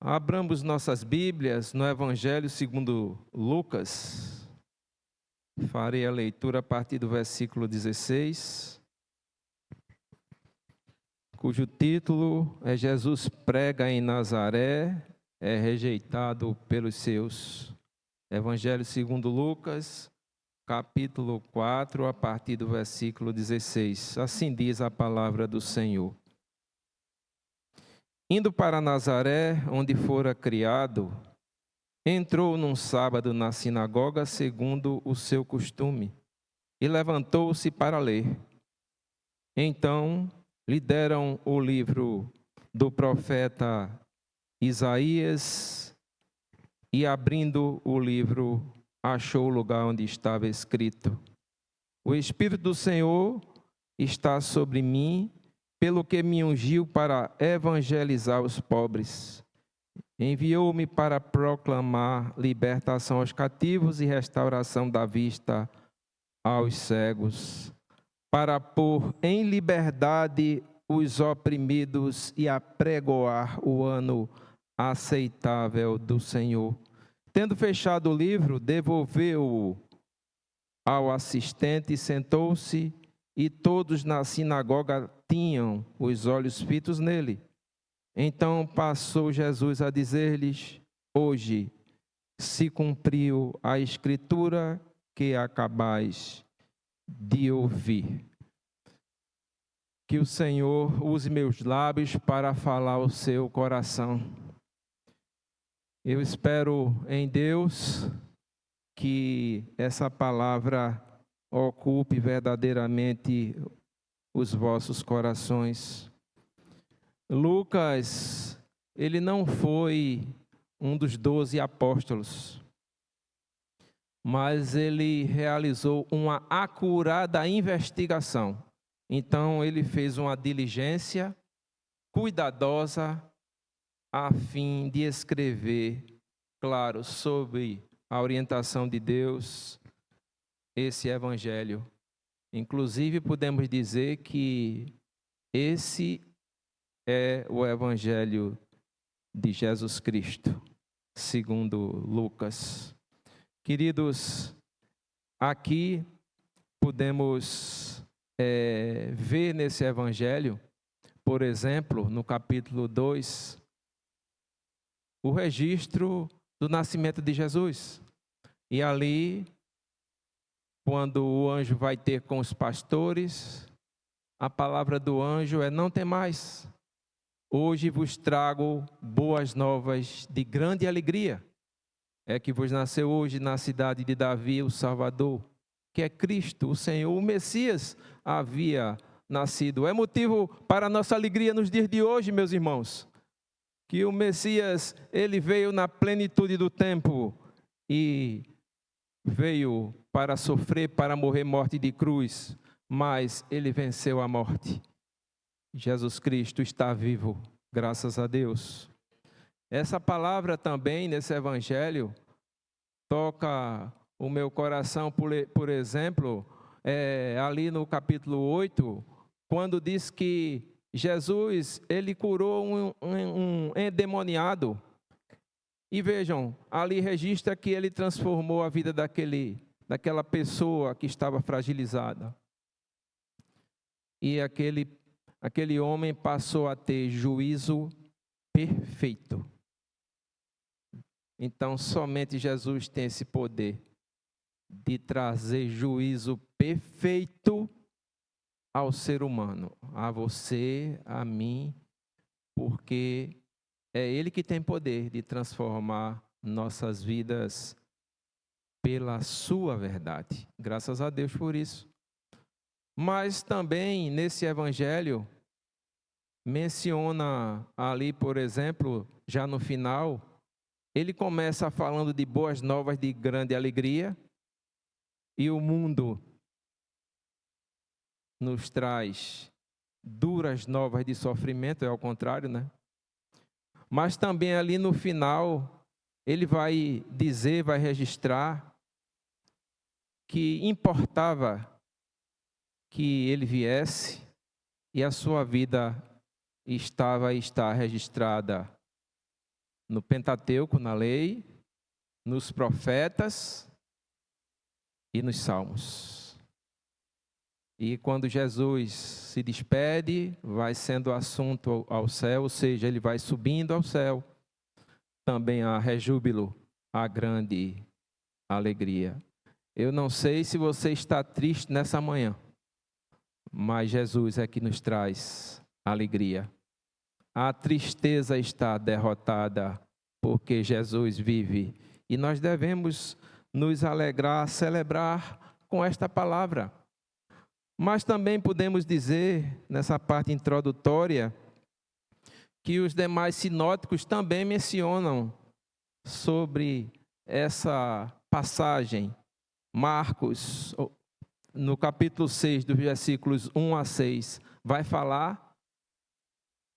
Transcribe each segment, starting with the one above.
Abramos nossas Bíblias no Evangelho segundo Lucas. Farei a leitura a partir do versículo 16, cujo título é Jesus prega em Nazaré, é rejeitado pelos seus. Evangelho segundo Lucas, capítulo 4, a partir do versículo 16. Assim diz a palavra do Senhor. Indo para Nazaré, onde fora criado, entrou num sábado na sinagoga, segundo o seu costume, e levantou-se para ler. Então lhe deram o livro do profeta Isaías, e abrindo o livro, achou o lugar onde estava escrito: O Espírito do Senhor está sobre mim, pelo que me ungiu para evangelizar os pobres. Enviou-me para proclamar libertação aos cativos e restauração da vista aos cegos, para pôr em liberdade os oprimidos e apregoar o ano aceitável do Senhor. Tendo fechado o livro, devolveu-o ao assistente e sentou-se, e todos na sinagoga tinham os olhos fitos nele. Então passou Jesus a dizer-lhes: Hoje se cumpriu a escritura que acabais de ouvir. Que o Senhor use meus lábios para falar ao seu coração. Eu espero em Deus que essa palavra ocupe verdadeiramente os vossos corações. Lucas, ele não foi um dos 12 apóstolos, mas ele realizou uma acurada investigação. Então, ele fez uma diligência cuidadosa a fim de escrever, claro, sob a orientação de Deus, esse evangelho. Inclusive, podemos dizer que esse é o evangelho de Jesus Cristo, segundo Lucas. Queridos, aqui podemos ver nesse evangelho, por exemplo, no capítulo 2, o registro do nascimento de Jesus. E ali, quando o anjo vai ter com os pastores, a palavra do anjo é: não temais, hoje vos trago boas novas de grande alegria. É que vos nasceu hoje na cidade de Davi o Salvador, que é Cristo, o Senhor, o Messias havia nascido. É motivo para a nossa alegria nos dias de hoje, meus irmãos, que o Messias, ele veio na plenitude do tempo e veio para sofrer, para morrer morte de cruz, mas ele venceu a morte. Jesus Cristo está vivo, graças a Deus. Essa palavra também, nesse evangelho, toca o meu coração, por exemplo, ali no capítulo 8, quando diz que Jesus, ele curou um endemoniado. E vejam, ali registra que ele transformou a vida daquela pessoa que estava fragilizada. E aquele homem passou a ter juízo perfeito. Então, somente Jesus tem esse poder de trazer juízo perfeito ao ser humano, a você, a mim, porque é Ele que tem poder de transformar nossas vidas pela sua verdade. Graças a Deus por isso. Mas também nesse evangelho menciona ali, por exemplo, já no final, ele começa falando de boas novas de grande alegria, e o mundo nos traz duras novas de sofrimento, é ao contrário, né? Mas também ali no final, ele vai dizer, vai registrar que importava que ele viesse e a sua vida estava e está registrada no Pentateuco, na lei, nos profetas e nos salmos. E quando Jesus se despede, vai sendo assunto ao céu, ou seja, ele vai subindo ao céu. Também há rejúbilo, há grande alegria. Eu não sei se você está triste nessa manhã, mas Jesus é que nos traz alegria. A tristeza está derrotada porque Jesus vive. E nós devemos nos alegrar, celebrar com esta palavra. Mas também podemos dizer, nessa parte introdutória, que os demais sinóticos também mencionam sobre essa passagem. Marcos, no capítulo 6, dos versículos 1 a 6, vai falar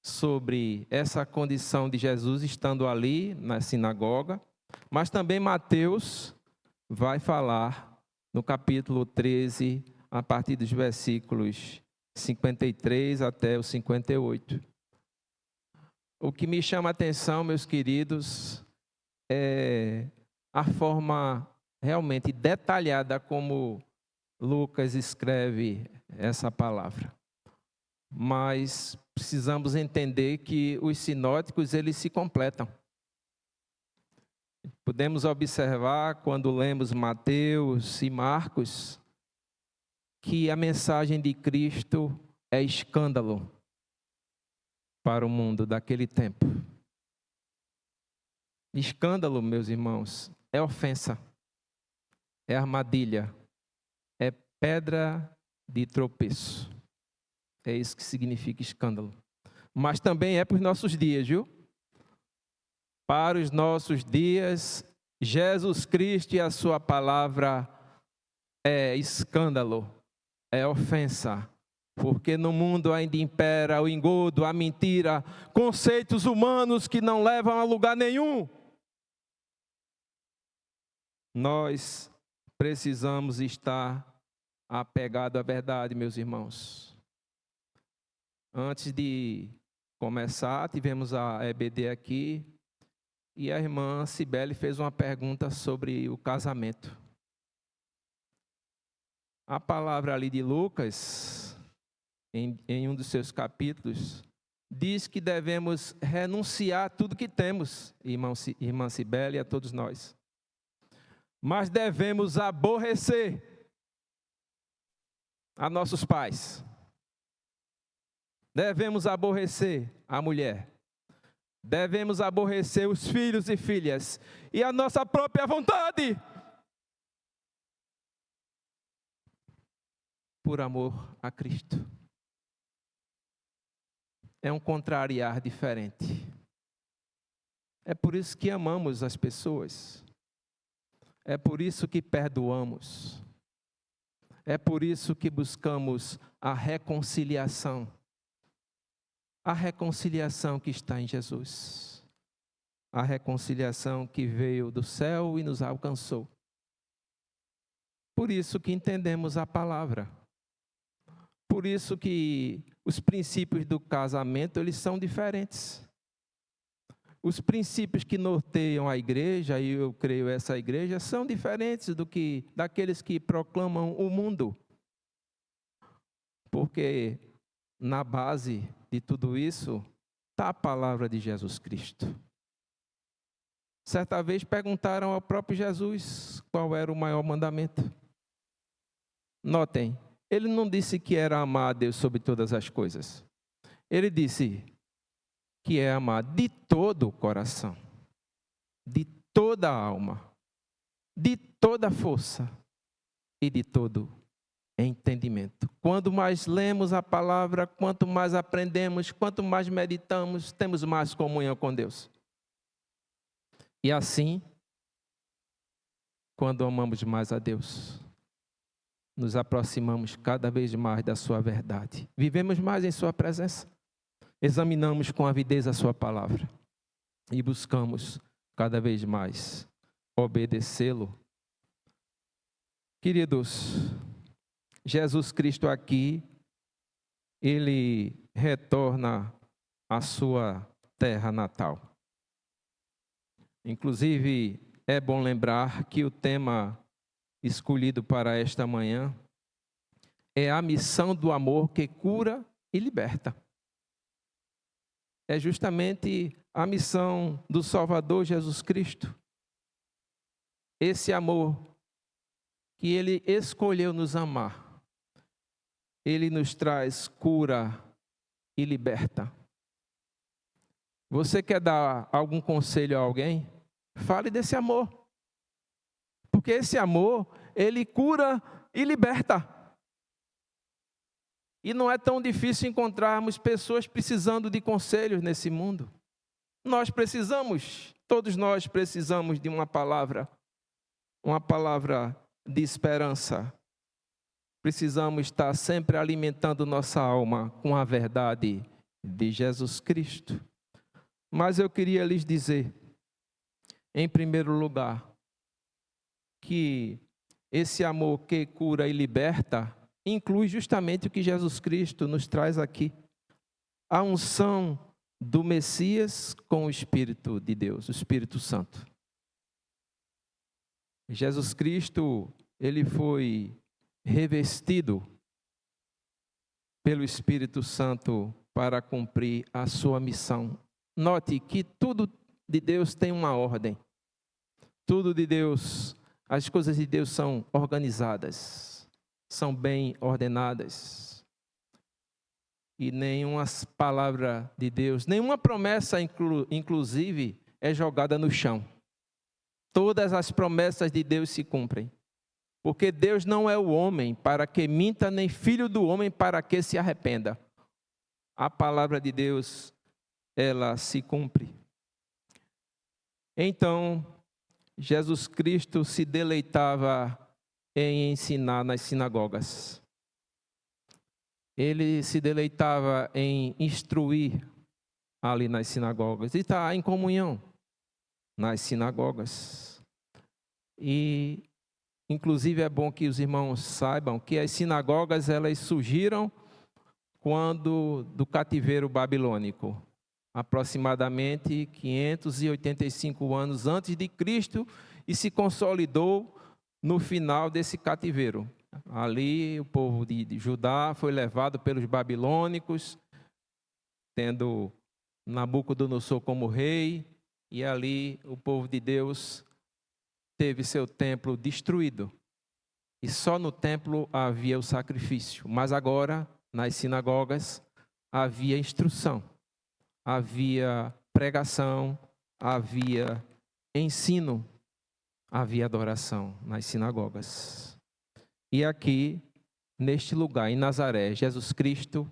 sobre essa condição de Jesus estando ali na sinagoga, mas também Mateus vai falar no capítulo 13, a partir dos versículos 53 até o 58. O que me chama a atenção, meus queridos, é a forma realmente detalhada como Lucas escreve essa palavra. Mas precisamos entender que os sinóticos, eles se completam. Podemos observar, quando lemos Mateus e Marcos, que a mensagem de Cristo é escândalo para o mundo daquele tempo. Escândalo, meus irmãos, é ofensa, é armadilha, é pedra de tropeço. É isso que significa escândalo. Mas também é para os nossos dias, viu? Para os nossos dias, Jesus Cristo e a sua palavra é escândalo, é ofensa. Porque no mundo ainda impera o engodo, a mentira, conceitos humanos que não levam a lugar nenhum. Nós precisamos estar apegados à verdade, meus irmãos. Antes de começar, tivemos a EBD aqui e a irmã Cibele fez uma pergunta sobre o casamento. A palavra ali de Lucas, em um dos seus capítulos, diz que devemos renunciar a tudo que temos, irmã Cibele e a todos nós. Mas devemos aborrecer a nossos pais. Devemos aborrecer a mulher. Devemos aborrecer os filhos e filhas. E a nossa própria vontade. Por amor a Cristo. É um contrariar diferente. É por isso que amamos as pessoas. É por isso que perdoamos. É por isso que buscamos a reconciliação. A reconciliação que está em Jesus. A reconciliação que veio do céu e nos alcançou. Por isso que entendemos a palavra. Por isso que os princípios do casamento, eles são diferentes. Os princípios que norteiam a igreja, e eu creio essa igreja, são diferentes daqueles que proclamam o mundo. Porque na base de tudo isso está a palavra de Jesus Cristo. Certa vez perguntaram ao próprio Jesus qual era o maior mandamento. Notem, ele não disse que era amar a Deus sobre todas as coisas. Ele disse que é amar de todo o coração, de toda a alma, de toda a força e de todo entendimento. Quanto mais lemos a palavra, quanto mais aprendemos, quanto mais meditamos, temos mais comunhão com Deus. E assim, quando amamos mais a Deus, nos aproximamos cada vez mais da sua verdade. Vivemos mais em sua presença. Examinamos com avidez a sua palavra. E buscamos cada vez mais obedecê-lo. Queridos, Jesus Cristo aqui, ele retorna à sua terra natal. Inclusive, é bom lembrar que o tema escolhido para esta manhã é a missão do amor que cura e liberta. É justamente a missão do Salvador Jesus Cristo. Esse amor que Ele escolheu nos amar, Ele nos traz cura e liberta. Você quer dar algum conselho a alguém? Fale desse amor. Porque esse amor, ele cura e liberta. E não é tão difícil encontrarmos pessoas precisando de conselhos nesse mundo. Nós precisamos, todos nós precisamos de uma palavra de esperança. Precisamos estar sempre alimentando nossa alma com a verdade de Jesus Cristo. Mas eu queria lhes dizer, em primeiro lugar, que esse amor que cura e liberta inclui justamente o que Jesus Cristo nos traz aqui. A unção do Messias com o Espírito de Deus, o Espírito Santo. Jesus Cristo, ele foi revestido pelo Espírito Santo para cumprir a sua missão. Note que tudo de Deus tem uma ordem. Tudo de Deus, as coisas de Deus são organizadas, são bem ordenadas. E nenhuma palavra de Deus, nenhuma promessa, inclusive, é jogada no chão. Todas as promessas de Deus se cumprem. Porque Deus não é o homem para que minta, nem filho do homem para que se arrependa. A palavra de Deus, ela se cumpre. Então, Jesus Cristo se deleitava em ensinar nas sinagogas. Ele se deleitava em instruir ali nas sinagogas. E está em comunhão nas sinagogas. E, inclusive, é bom que os irmãos saibam que as sinagogas, elas surgiram quando do cativeiro babilônico. Aproximadamente 585 anos antes de Cristo, e se consolidou no final desse cativeiro. Ali o povo de Judá foi levado pelos babilônicos, tendo Nabucodonosor como rei, e ali o povo de Deus teve seu templo destruído. E só no templo havia o sacrifício, mas agora nas sinagogas havia instrução. Havia pregação, havia ensino, havia adoração nas sinagogas. E aqui, neste lugar, em Nazaré, Jesus Cristo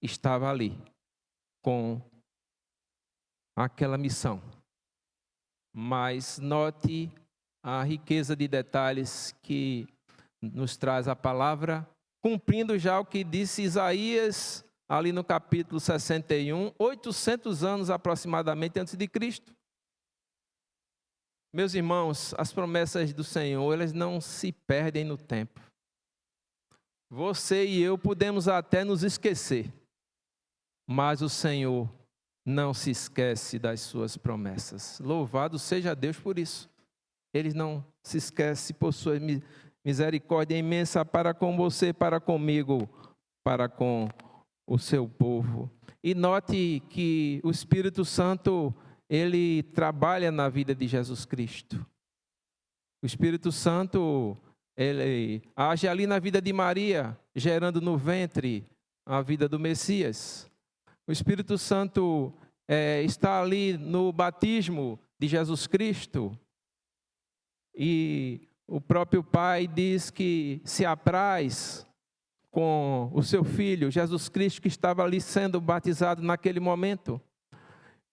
estava ali, com aquela missão. Mas note a riqueza de detalhes que nos traz a palavra, cumprindo já o que disse Isaías, ali no capítulo 61, 800 anos aproximadamente antes de Cristo. Meus irmãos, as promessas do Senhor, elas não se perdem no tempo. Você e eu podemos até nos esquecer, mas o Senhor não se esquece das suas promessas. Louvado seja Deus por isso. Ele não se esquece por sua misericórdia imensa para com você, para comigo, para com o seu povo. E note que o Espírito Santo, ele trabalha na vida de Jesus Cristo. O Espírito Santo, ele age ali na vida de Maria, gerando no ventre a vida do Messias. O Espírito Santo está ali no batismo de Jesus Cristo. E o próprio Pai diz que se apraz com o seu Filho, Jesus Cristo, que estava ali sendo batizado naquele momento.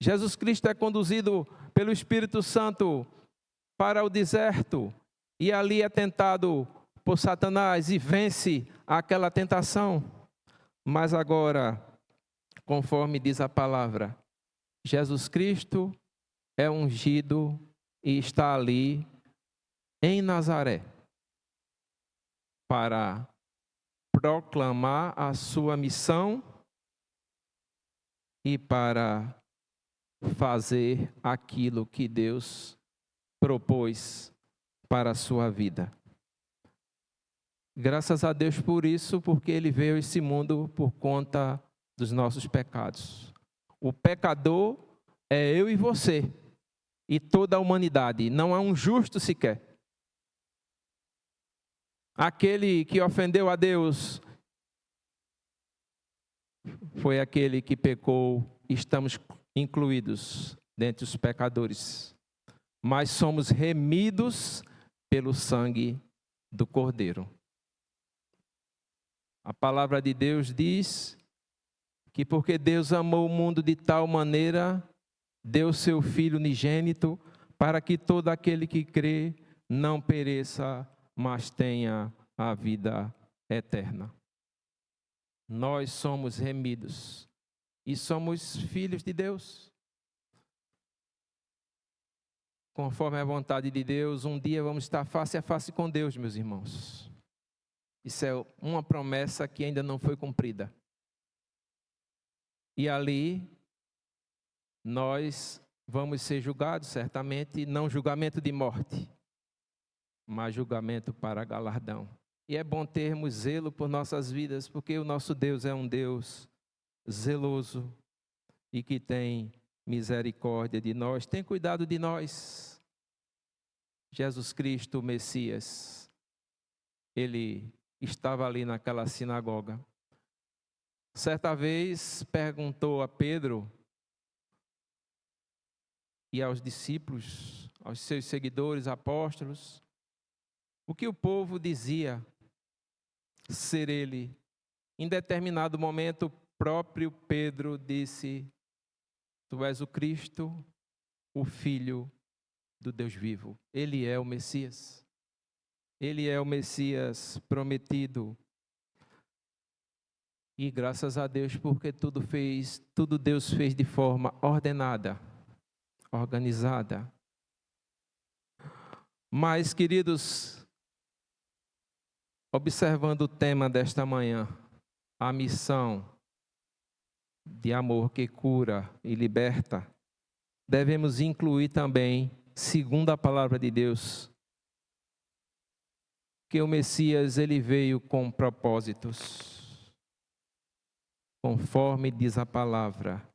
Jesus Cristo é conduzido pelo Espírito Santo para o deserto, e ali é tentado por Satanás e vence aquela tentação. Mas agora, conforme diz a palavra, Jesus Cristo é ungido e está ali em Nazaré para proclamar a sua missão e para fazer aquilo que Deus propôs para a sua vida. Graças a Deus por isso, porque Ele veio a esse mundo por conta dos nossos pecados. O pecador é eu e você, e toda a humanidade. Não há um justo sequer. Aquele que ofendeu a Deus foi aquele que pecou. Estamos incluídos dentre os pecadores, mas somos remidos pelo sangue do Cordeiro. A palavra de Deus diz que porque Deus amou o mundo de tal maneira, deu seu Filho unigênito, para que todo aquele que crê não pereça, mas tenha a vida eterna. Nós somos remidos e somos filhos de Deus. Conforme a vontade de Deus, um dia vamos estar face a face com Deus, meus irmãos. Isso é uma promessa que ainda não foi cumprida. E ali nós vamos ser julgados, certamente, não julgamento de morte, mas julgamento para galardão. E é bom termos zelo por nossas vidas, porque o nosso Deus é um Deus zeloso e que tem misericórdia de nós, tem cuidado de nós. Jesus Cristo, o Messias, ele estava ali naquela sinagoga. Certa vez perguntou a Pedro e aos discípulos, aos seus seguidores, apóstolos, o que o povo dizia ser ele. Em determinado momento, o próprio Pedro disse: Tu és o Cristo, o Filho do Deus vivo. Ele é o Messias. Ele é o Messias prometido. E graças a Deus, porque tudo Deus fez de forma ordenada, organizada. Mas, queridos, observando o tema desta manhã, a missão de amor que cura e liberta, devemos incluir também, segundo a palavra de Deus, que o Messias ele veio com propósitos, conforme diz a palavra.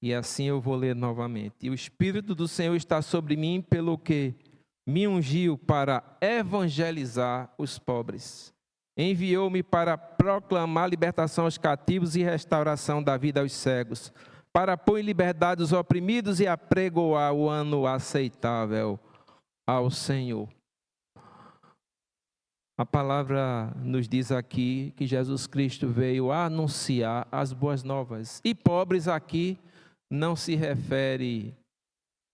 E assim eu vou ler novamente. E o Espírito do Senhor está sobre mim, pelo que me ungiu para evangelizar os pobres. Enviou-me para proclamar libertação aos cativos e restauração da vida aos cegos, para pôr em liberdade os oprimidos e apregoar o ano aceitável ao Senhor. A palavra nos diz aqui que Jesus Cristo veio anunciar as boas novas. E pobres aqui não se refere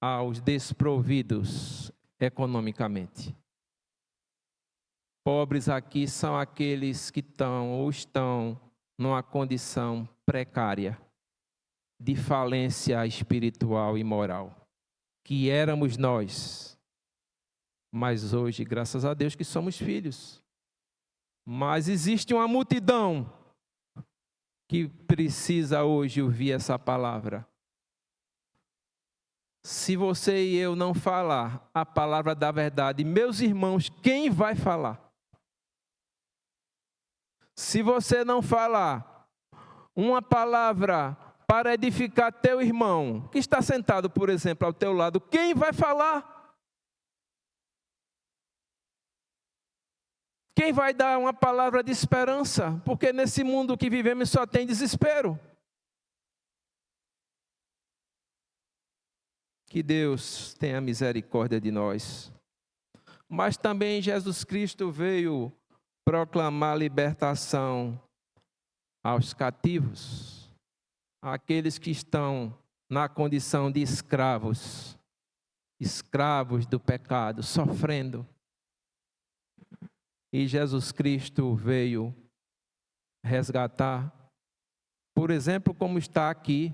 aos desprovidos economicamente. Pobres aqui são aqueles que estão numa condição precária, de falência espiritual e moral, que éramos nós. Mas hoje, graças a Deus que somos filhos. Mas existe uma multidão que precisa hoje ouvir essa palavra. Se você e eu não falar a palavra da verdade, meus irmãos, quem vai falar? Se você não falar uma palavra para edificar teu irmão, que está sentado, por exemplo, ao teu lado, quem vai falar? Quem vai dar uma palavra de esperança? Porque nesse mundo que vivemos só tem desespero. Que Deus tenha misericórdia de nós. Mas também Jesus Cristo veio proclamar libertação aos cativos, àqueles que estão na condição de escravos, escravos do pecado, sofrendo. E Jesus Cristo veio resgatar, por exemplo, como está aqui,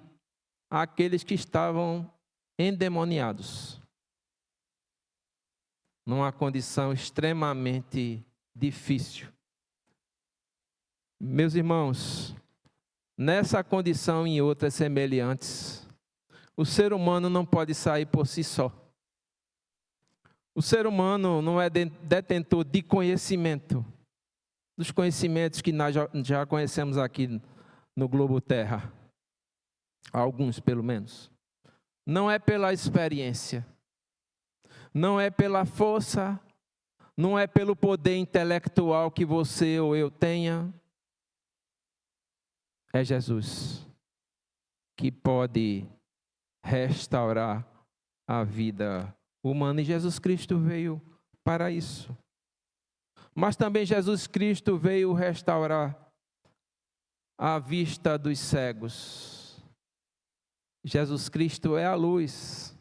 aqueles que estavam endemoniados, numa condição extremamente difícil. Meus irmãos, nessa condição e em outras semelhantes, O ser humano não pode sair por si só. O ser humano não é detentor de conhecimento, dos conhecimentos que nós já conhecemos aqui no globo Terra. Alguns, pelo menos. Não é pela experiência, não é pela força, não é pelo poder intelectual que você ou eu tenha. É Jesus que pode restaurar a vida humana. E Jesus Cristo veio para isso. Mas também Jesus Cristo veio restaurar a vista dos cegos. Jesus Cristo é a luz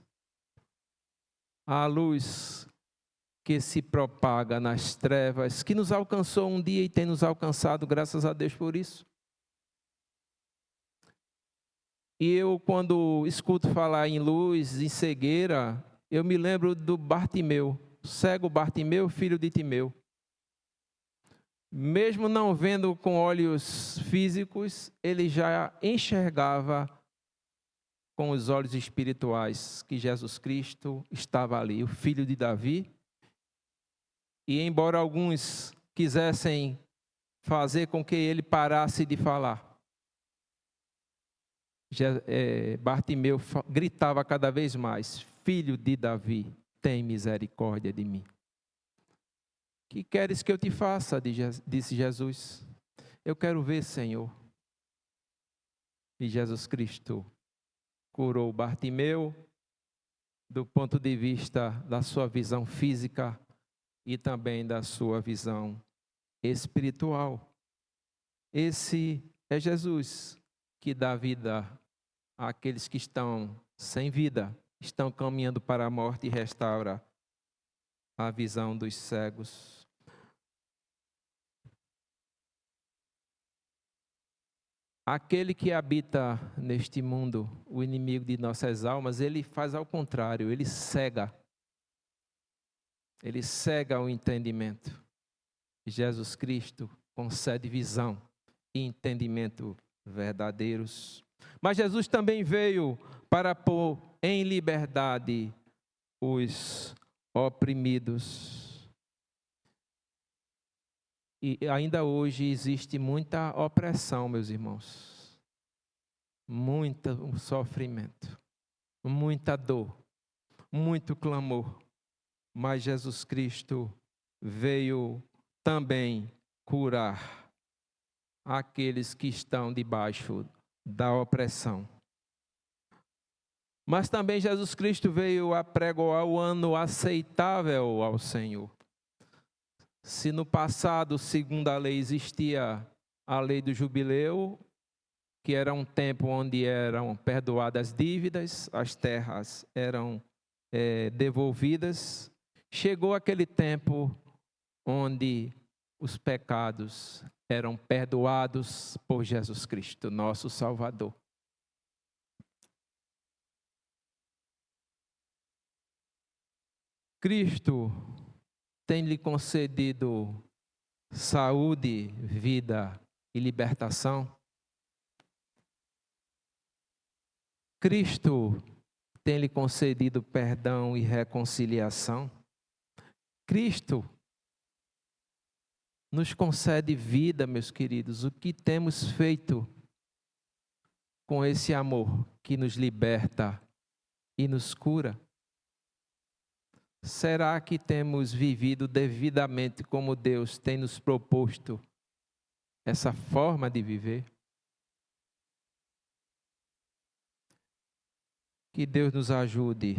que se propaga nas trevas, que nos alcançou um dia e tem nos alcançado, graças a Deus por isso. E eu, quando escuto falar em luz, em cegueira, eu me lembro do Bartimeu, cego Bartimeu, filho de Timeu. Mesmo não vendo com olhos físicos, ele já enxergava com os olhos espirituais que Jesus Cristo estava ali, o filho de Davi. E embora alguns quisessem fazer com que ele parasse de falar, Bartimeu gritava cada vez mais: Filho de Davi, tem misericórdia de mim. Que queres que eu te faça? Disse Jesus. Eu quero ver, Senhor. E Jesus Cristo curou Bartimeu do ponto de vista da sua visão física e também da sua visão espiritual. Esse é Jesus que dá vida àqueles que estão sem vida, estão caminhando para a morte e restaura a visão dos cegos. Aquele que habita neste mundo, o inimigo de nossas almas, ele faz ao contrário, ele cega. Ele cega o entendimento. Jesus Cristo concede visão e entendimento verdadeiros. Mas Jesus também veio para pôr em liberdade os oprimidos. E ainda hoje existe muita opressão, meus irmãos. Muito sofrimento, muita dor, muito clamor. Mas Jesus Cristo veio também curar aqueles que estão debaixo da opressão. Mas também Jesus Cristo veio apregoar o ano aceitável ao Senhor. Se no passado, segundo a lei, existia a lei do jubileu, que era um tempo onde eram perdoadas dívidas, as terras eram devolvidas, chegou aquele tempo onde os pecados eram perdoados por Jesus Cristo, nosso Salvador. Cristo tem lhe concedido saúde, vida e libertação. Cristo tem lhe concedido perdão e reconciliação. Cristo nos concede vida, meus queridos. O que temos feito com esse amor que nos liberta e nos cura? Será que temos vivido devidamente como Deus tem nos proposto essa forma de viver? Que Deus nos ajude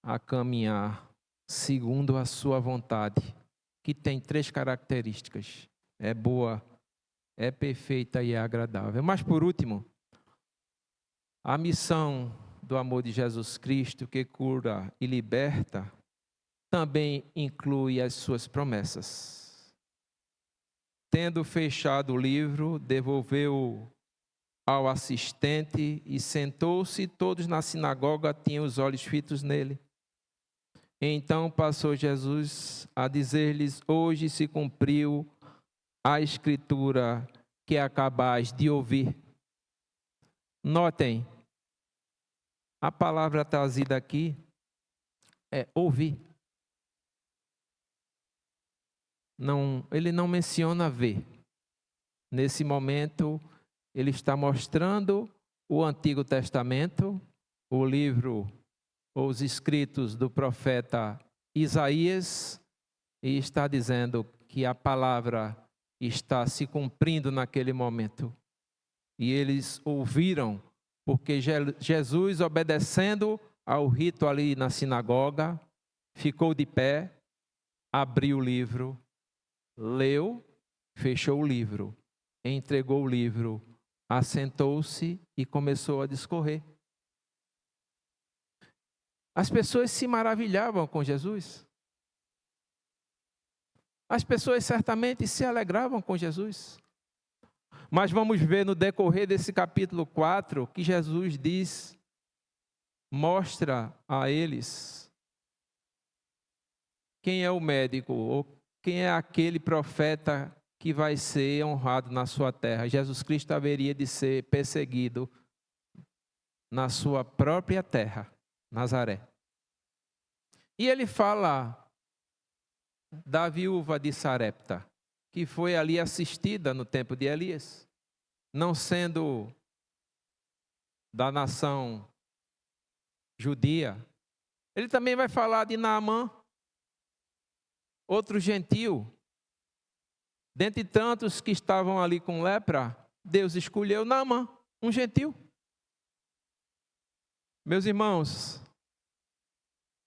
a caminhar segundo a sua vontade, que tem 3 características: é boa, é perfeita e é agradável. Mas por último, a missão do amor de Jesus Cristo, que cura e liberta, também inclui as suas promessas. Tendo fechado o livro, devolveu ao assistente e sentou-se. Todos na sinagoga tinham os olhos fitos nele. Então passou Jesus a dizer-lhes: hoje se cumpriu a escritura que acabais de ouvir. Notem, A palavra trazida aqui é ouvir. Ele não menciona ver. Nesse momento, ele está mostrando o Antigo Testamento, o livro, os escritos do profeta Isaías, e está dizendo que a palavra está se cumprindo naquele momento. E eles ouviram, porque Jesus, obedecendo ao rito ali na sinagoga, ficou de pé, abriu o livro, leu, fechou o livro, entregou o livro, assentou-se e começou a discorrer. As pessoas se maravilhavam com Jesus. As pessoas certamente se alegravam com Jesus. Mas vamos ver no decorrer desse capítulo 4 que Jesus diz, mostra a eles quem é o médico ou quem é aquele profeta que vai ser honrado na sua terra. Jesus Cristo haveria de ser perseguido na sua própria terra, Nazaré. E ele fala da viúva de Sarepta, que foi ali assistida no tempo de Elias, não sendo da nação judia. Ele também vai falar de Naamã, outro gentil. Dentre tantos que estavam ali com lepra, Deus escolheu Naamã, um gentil. Meus irmãos,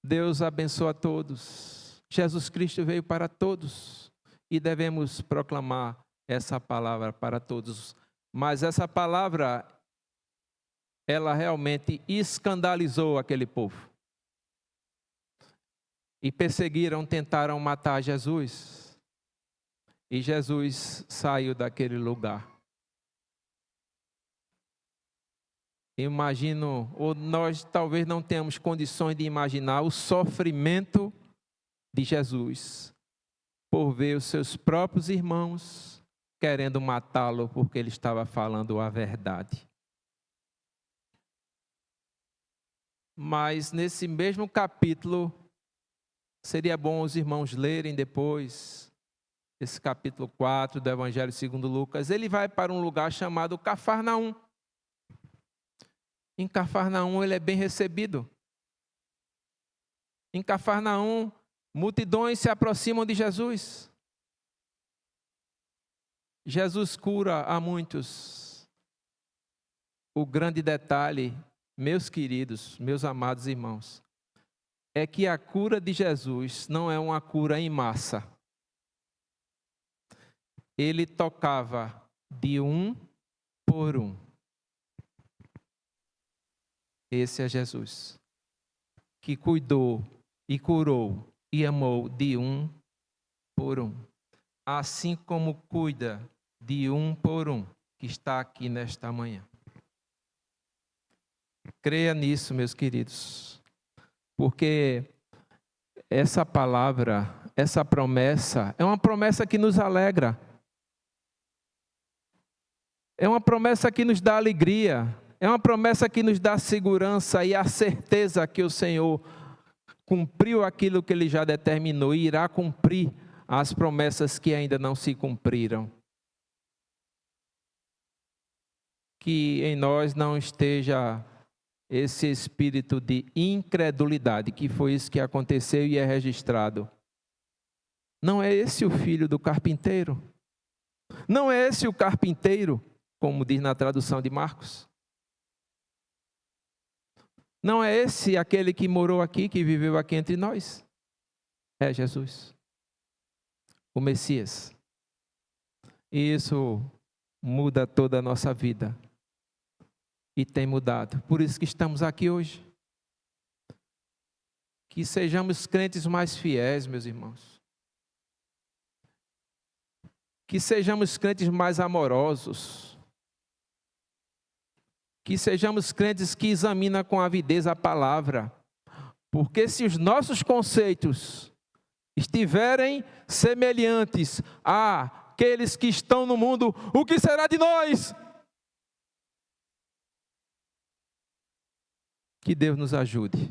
Deus abençoa a todos. Jesus Cristo veio para todos e devemos proclamar essa palavra para todos. Mas essa palavra, ela realmente escandalizou aquele povo. E perseguiram, tentaram matar Jesus. E Jesus saiu daquele lugar. Imagino, ou nós talvez não tenhamos condições de imaginar o sofrimento de Jesus por ver os seus próprios irmãos querendo matá-lo porque ele estava falando a verdade. Mas nesse mesmo capítulo, seria bom os irmãos lerem depois, esse capítulo 4 do Evangelho segundo Lucas. Ele vai para um lugar chamado Cafarnaum. Em Cafarnaum ele é bem recebido. Em Cafarnaum, multidões se aproximam de Jesus. Jesus cura a muitos. O grande detalhe, meus queridos, meus amados irmãos, é que a cura de Jesus não é uma cura em massa. Ele tocava de um por um. Esse é Jesus, que cuidou e curou e amou de um por um. Assim como cuida de um por um que está aqui nesta manhã. Creia nisso, meus queridos, porque essa palavra, essa promessa, é uma promessa que nos alegra. É uma promessa que nos dá alegria. É uma promessa que nos dá segurança e a certeza que o Senhor cumpriu aquilo que Ele já determinou e irá cumprir as promessas que ainda não se cumpriram. Que em nós não esteja esse espírito de incredulidade, que foi isso que aconteceu e é registrado. Não é esse o filho do carpinteiro? Não é esse o carpinteiro, como diz na tradução de Marcos? Não é esse aquele que morou aqui, que viveu aqui entre nós? É Jesus, o Messias. E isso muda toda a nossa vida. E tem mudado. Por isso que estamos aqui hoje. Que sejamos crentes mais fiéis, meus irmãos. Que sejamos crentes mais amorosos. Que sejamos crentes que examinam com avidez a palavra. Porque se os nossos conceitos estiverem semelhantes àqueles que estão no mundo, o que será de nós? Que Deus nos ajude.